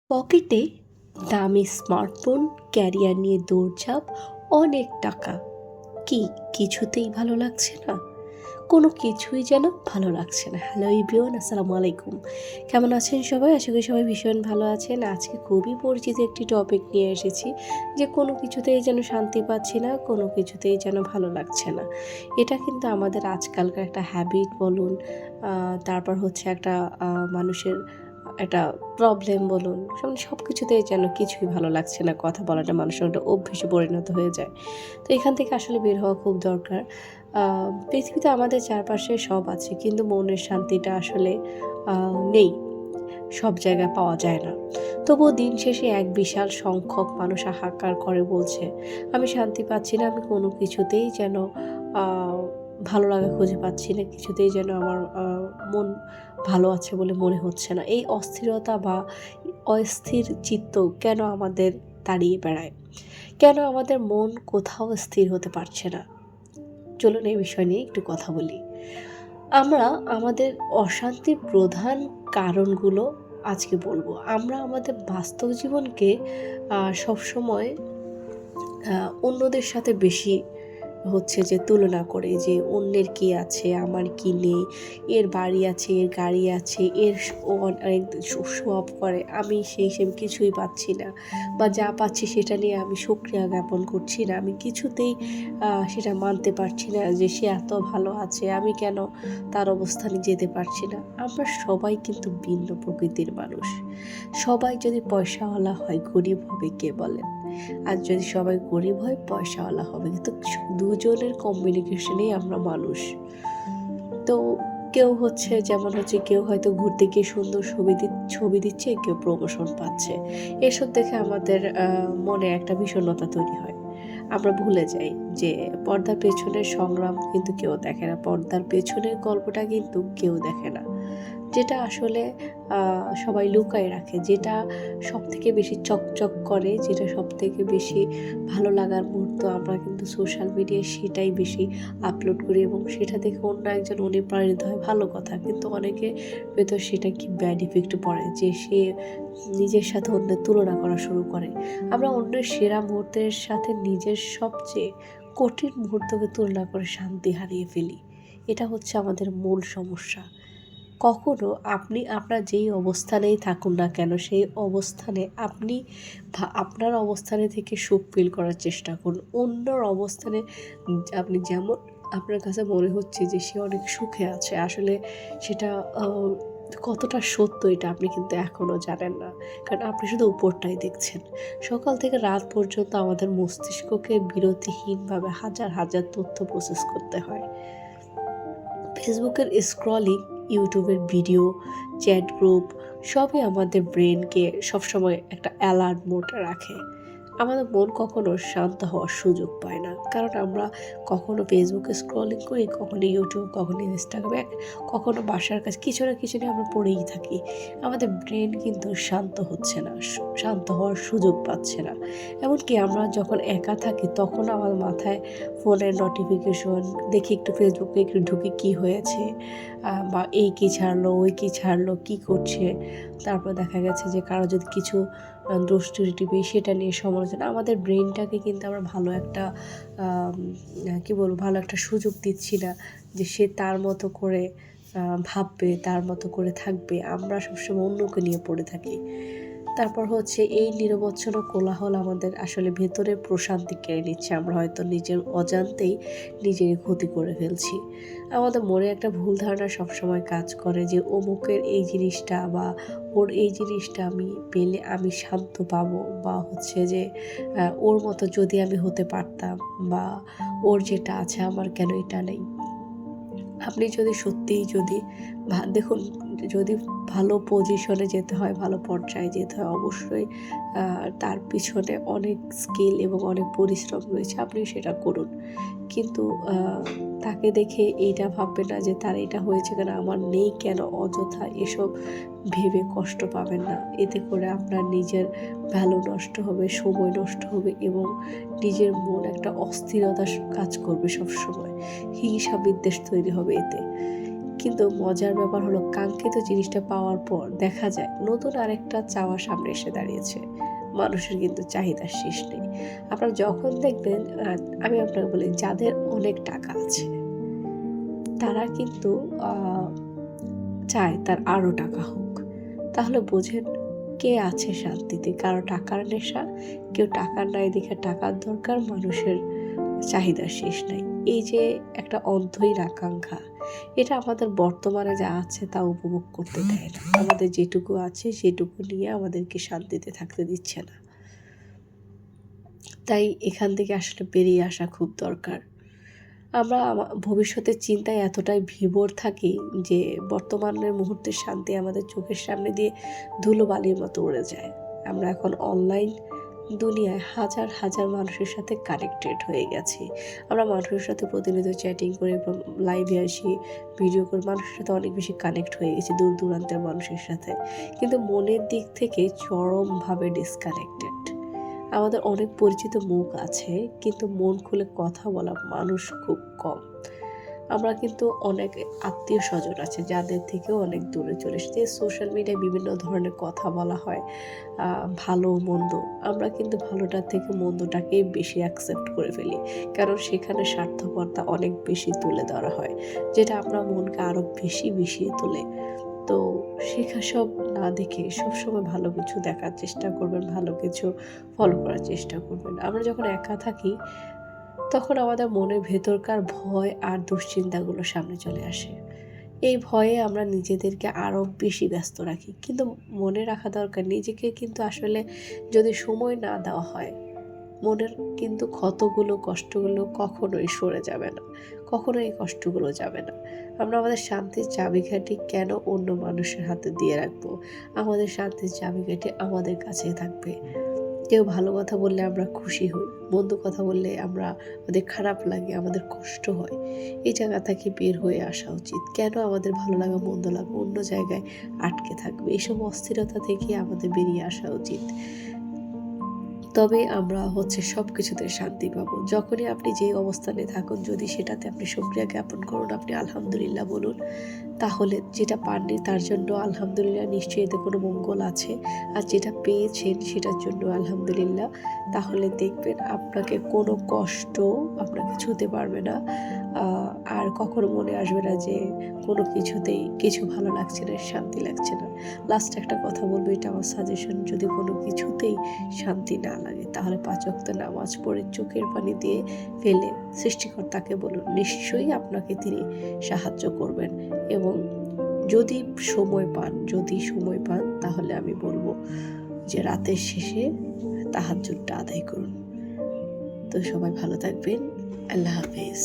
পকেটে দামি smartphone, career নিয়ে দৌড়ঝাঁপ, অনেক টাকা। কি কিছুতেই ভালো লাগছে না? কোনো কিছুই যেন ভালো লাগছে না। হ্যালো এভরিওয়ান, আসসালামু আলাইকুম। কেমন আছেন সবাই? আশা করি সবাই ভীষণ ভালো আছেন। আজকে খুবই পরিচিত একটি টপিক নিয়ে এসেছি যে কোনো কিছুতেই যেন শান্তি পাচ্ছি না, কোনো কিছুতেই যেন ভালো লাগছে না। এটা কিন্তু আমাদের আজকালকার একটা হ্যাবিট বলুন, তারপর হচ্ছে একটা মানুষের একটা প্রবলেম বলুন, সব কিছুতেই যেন কিছুই ভালো লাগছে না। কথা বলাটা মানুষের একটা অভ্যেসে পরিণত হয়ে যায়। তো এখান থেকে আসলে বের হওয়া খুব দরকার। আ পৃথিবীতে আমাদের চারপাশে সব আছে, কিন্তু মনের শান্তিটা আসলে নেই। সব জায়গায় পাওয়া যায় না। তবুও দিন শেষে এক বিশাল সংখ্যক মানুষ হাহাকার করে বলছে, "আমি শান্তি পাচ্ছি না, আমি কোনো কিছুতেই যেন আ ভালো লাগা খুঁজে পাচ্ছি না। কিছুতেই যেন আমার মন ভালো আছে বলে মনে হচ্ছে না।" এই অস্থিরতা বা অস্থির চিত্ত কেন আমাদের তাড়িয়ে বেড়ায়? কেন আমাদের মন কোথাও স্থির হতে পারছে না? চলুন এই বিষয় নিয়ে একটু কথা বলি। আমরা আমাদের অশান্তির প্রধান কারণগুলো আজকে বলবো। আমরা আমাদের বাস্তব জীবনকে সবসময় অন্যদের সাথে বেশি হচ্ছে যে তুলনা করে, যে অন্যের কি আছে আমার কি নেই, এর বাড়ি আছে, এর গাড়ি আছে, এর ও অনেক শো অফ করে, আমি সেই হিসেবে কিছুই পাচ্ছি না, বা যা পাচ্ছি সেটা নিয়ে আমি সুক্রিয়া জ্ঞাপন করছি না, আমি কিছুতেই সেটা মানতে পারছি না যে সে এত ভালো আছে, আমি কেন তার অবস্থানে যেতে পারছি না। আমরা সবাই কিন্তু ভিন্ন প্রকৃতির মানুষ। সবাই যদি পয়সাওয়ালা হয় গরিব হবে কে বলেন? আর যদি সবাই গরিব হয় পয়সাওয়ালা হবে, কিন্তু দুজনের কম্বিনেশনেই আমরা মানুষ। তো কেউ হচ্ছে যেমন হচ্ছে কেউ হয়তো ঘুরতে গিয়ে সুন্দর ছবি দিচ্ছে, কেউ প্রমোশন পাচ্ছে। এসব দেখে আমাদের মনে একটা বিষণ্ণতা তৈরি হয়। আমরা ভুলে যাই যে পর্দার পেছনের সংগ্রাম কিন্তু কেউ দেখে না। পর্দার পেছনের গল্পটা কিন্তু কেউ দেখে না। যেটা আসলে সবাই লুকায়ে রাখে, যেটা সবথেকে বেশি চকচক করে, যেটা সবথেকে বেশি ভালো লাগার মুহূর্ত, আমরা কিন্তু সোশ্যাল মিডিয়ায় সেটাই বেশি আপলোড করি এবং সেটা দেখে অন্য একজন অনুপ্রাণিত হয়, ভালো কথা। কিন্তু অনেকের ভেতর সেটা কি ব্যাড ইফেক্ট পড়ে, যে সে নিজের সাথে অন্যের তুলনা করা শুরু করে। আমরা অন্যের সেরা মুহূর্তের সাথে নিজের সবচেয়ে কঠিন মুহূর্তকে তুলনা করে শান্তি হারিয়ে ফেলি। এটা হচ্ছে আমাদের মূল সমস্যা। কখনো আপনি আপনার যেই অবস্থানেই থাকুন না কেন, সেই অবস্থানে আপনি আপনার অবস্থানে থেকে সুখ ফিল করার চেষ্টা করুন। অন্যর অবস্থানে আপনি যেমন আপনার কাছে মনে হচ্ছে যে সে অনেক সুখে আছে, আসলে সেটা আ কতটা সত্য এটা আপনি কিন্তু এখনও জানেন না। কারণ আপনি শুধু উপরটাই দেখছেন। সকাল থেকে রাত পর্যন্ত আমাদের মস্তিষ্ককে বিরতিহীনভাবে হাজার, হাজার তথ্য প্রসেস করতে হয়। ফেসবুকের স্ক্রলিং, ইউটিউবের ভিডিও, চ্যাট গ্রুপ সবই আমাদের ব্রেনকে সবসময় একটা অ্যালার্ট মোডে রাখে। আমাদের মন কখনো শান্ত হওয়ার সুযোগ পায় না। কারণ আমরা কখনো ফেসবুকে স্ক্রলিং করি, কখনো ইউটিউব, কখনো ইনস্টাগ্রাম, কখনো বাসার কাজ, কিছু না কিছু নিয়ে আমরা পড়েই থাকি। আমাদের ব্রেন কিন্তু শান্ত হচ্ছে না, শান্ত হওয়ার সুযোগ পাচ্ছে না। এমনকি আমরা যখন একা থাকি তখন আমার মাথায় ফোনের নোটিফিকেশন দেখি, একটু ফেসবুকে একটু ঢুকি কী হয়েছে, বা এই কী ছাড়লো, ওই কী ছাড়লো, কী করছে। তারপর দেখা গেছে যে কারো যদি কিছু দোষ ত্রুটি সেটা নিয়ে সমালোচনা। আমাদের ব্রেইনটাকে কিন্তু আমরা ভালো একটা আম কী বলবো, ভালো একটা সুযোগ দিচ্ছি না যে সে তার মতো করে ভাববে, তার মতো করে থাকবে। আমরা সবসময় অন্যকে নিয়ে পড়ে থাকি। তারপর হচ্ছে এই নিরবচ্ছিন্ন কোলাহল আমাদের আসলে ভেতরের প্রশান্তি কেড়ে নিচ্ছে। আমরা হয়তো নিজের অজান্তেই নিজেরই ক্ষতি করে ফেলছি। আমাদের মনে একটা ভুল ধারণা সবসময় কাজ করে যে অমুকের এই জিনিসটা বা ওর এই জিনিসটা আমি পেলে আমি শান্ত পাবো, বা হচ্ছে যে ওর মতো যদি আমি হতে পারতাম, বা ওর যেটা আছে আমার কেন এটা নেই। আপনি যদি সত্যিই যদি দেখুন, যদি ভালো পজিশনে যেতে হয়, ভালো পর্যায়ে যেতে হয়, অবশ্যই তার পিছনে অনেক স্কিল এবং অনেক পরিশ্রম রয়েছে। আপনি সেটা করুন। কিন্তু তাকে দেখে এইটা ভাববেন না যে তার এটা হয়েছে কেন, আমার নেই কেন, অযথা এসব ভেবে কষ্ট পাবেন না। এতে করে আপনার নিজের ভ্যালু নষ্ট হবে, সময় নষ্ট হবে এবং নিজের মন একটা অস্থিরতা কাজ করবে সবসময়। হিংসা বিদ্বেষ তৈরি হবে এতে। কিন্তু মজার ব্যাপার হলো কাঙ্ক্ষিত জিনিসটা পাওয়ার পর দেখা যায় নতুন আরেকটা চাওয়া সামনে এসে দাঁড়িয়েছে। মানুষের কিন্তু চাহিদার শেষ নেই। আপনারা যখন দেখবেন আমি আপনাকে বলি যাদের অনেক টাকা আছে তারা কিন্তু আ চায় তার আরও টাকা হোক। তাহলে বোঝেন কে আছে শান্তিতে? কারো টাকার নেশা, কেউ টাকার নাই দেখে টাকার দরকার, মানুষের চাহিদার শেষ নাই। এই যে একটা অন্ধহীন আকাঙ্ক্ষা, এটা আমাদের বর্তমানে যা আছে তা উপভোগ করতে দেয় না। আমাদের যেটুকু আছে সেটুকু নিয়ে আমাদেরকে শান্তিতে থাকতে দিচ্ছে না। তাই এখান থেকে আসলে বেরিয়ে আসা খুব দরকার। আমরা ভবিষ্যতের চিন্তায় এতটাই বিভোর থাকি যে বর্তমানের মুহূর্তের শান্তি আমাদের চোখের সামনে দিয়ে ধুলোবালির মতো উড়ে যায়। আমরা এখন অনলাইন দুনিয়ায় হাজার হাজার মানুষের সাথে কানেক্টেড হয়ে গেছি। আমরা মানুষের সাথে প্রতিনিয়ত চ্যাটিং করে এবং লাইভে আসি, ভিডিও করে মানুষের সাথে অনেক বেশি কানেক্ট হয়ে গেছি দূর দূরান্তের মানুষের সাথে। কিন্তু মনের দিক থেকে চরমভাবে ডিসকানেক্টেড। আমাদের অনেক পরিচিত মুখ আছে কিন্তু মন খুলে কথা বলা মানুষ খুব কম। আমরা কিন্তু অনেক আত্মীয় স্বজন আছে যাদের থেকেও অনেক দূরে চলে এসেছি। সোশ্যাল মিডিয়ায় বিভিন্ন ধরনের কথা বলা হয়, ভালো মন্দ। আমরা কিন্তু ভালোটার থেকে মন্দটাকেই বেশি অ্যাকসেপ্ট করে ফেলি, কারণ সেখানে স্বার্থপরতা অনেক বেশি তুলে ধরা হয়, যেটা আপনার মনকে আরও বেশি বিষিয়ে তোলে। তো সব না দেখে সবসময় ভালো কিছু দেখার চেষ্টা করবেন, ভালো কিছু ফলো করার চেষ্টা করবেন। আমরা যখন একা থাকি তখন আমাদের মনের ভেতরকার ভয় আর দুশ্চিন্তাগুলো সামনে চলে আসে। এই ভয়ে আমরা নিজেদেরকে আরও বেশি ব্যস্ত রাখি। কিন্তু মনে রাখা দরকার নিজেকে কিন্তু আসলে যদি সময় না দেওয়া হয়, মনের কিন্তু ক্ষতগুলো, কষ্টগুলো কখনোই সরে যাবে না। কখনোই এই কষ্টগুলো যাবে না। আমরা আমাদের শান্তির চাবিকাঠি কেন অন্য মানুষের হাতে দিয়ে রাখবো? আমাদের শান্তির চাবিকাঠি আমাদের কাছেই থাকবে। কেউ ভালো কথা বললে আমরা খুশি হই, মন্দ কথা বললে আমাদের খারাপ লাগে, আমাদের কষ্ট হয়। এই জায়গা থেকে বের হয়ে আসা উচিত। কেন আমাদের ভালো লাগা মন্দ লাগা অন্য জায়গায় আটকে থাকবে? এসব অস্থিরতা থেকে আমাদের বেরিয়ে আসা উচিত। তবে আমরা সব কিছুতে শান্তি পাবো। যখনই আপনি যে অবস্থানে থাকুন, যদি সেটাতে আপনি শুকরিয়া জ্ঞাপন করুন, আপনি আলহামদুলিল্লাহ বলুন, তাহলে যেটা পাননি তার জন্য আলহামদুলিল্লাহ, নিশ্চয়ই এতে কোনো মঙ্গল আছে। আর যেটা পেয়েছেন সেটার জন্য আলহামদুলিল্লাহ। তাহলে দেখবেন আপনাকে কোনো কষ্ট আপনাকে ছুঁতে পারবে না। আর কখনো মনে আসবে না যে কোনো কিছুতেই কিছু ভালো লাগছে না, শান্তি লাগছে না। লাস্ট একটা কথা বলবো, এটা আমার সাজেশন, যদি কোনো কিছুতেই শান্তি না লাগে তাহলে 5 ওয়াক্ত নামাজ পড়ে চোখের পানি দিয়ে ফেলে সৃষ্টিকর্তাকে বলুন, নিশ্চয়ই আপনাকে তিনি সাহায্য করবেন। এবং যদি সময় পান তাহলে আমি বলবো যে রাতের শেষে তাহাজ্জুদটা আদায় করুন। তো সবাই ভালো থাকবেন। আল্লাহ হাফেজ।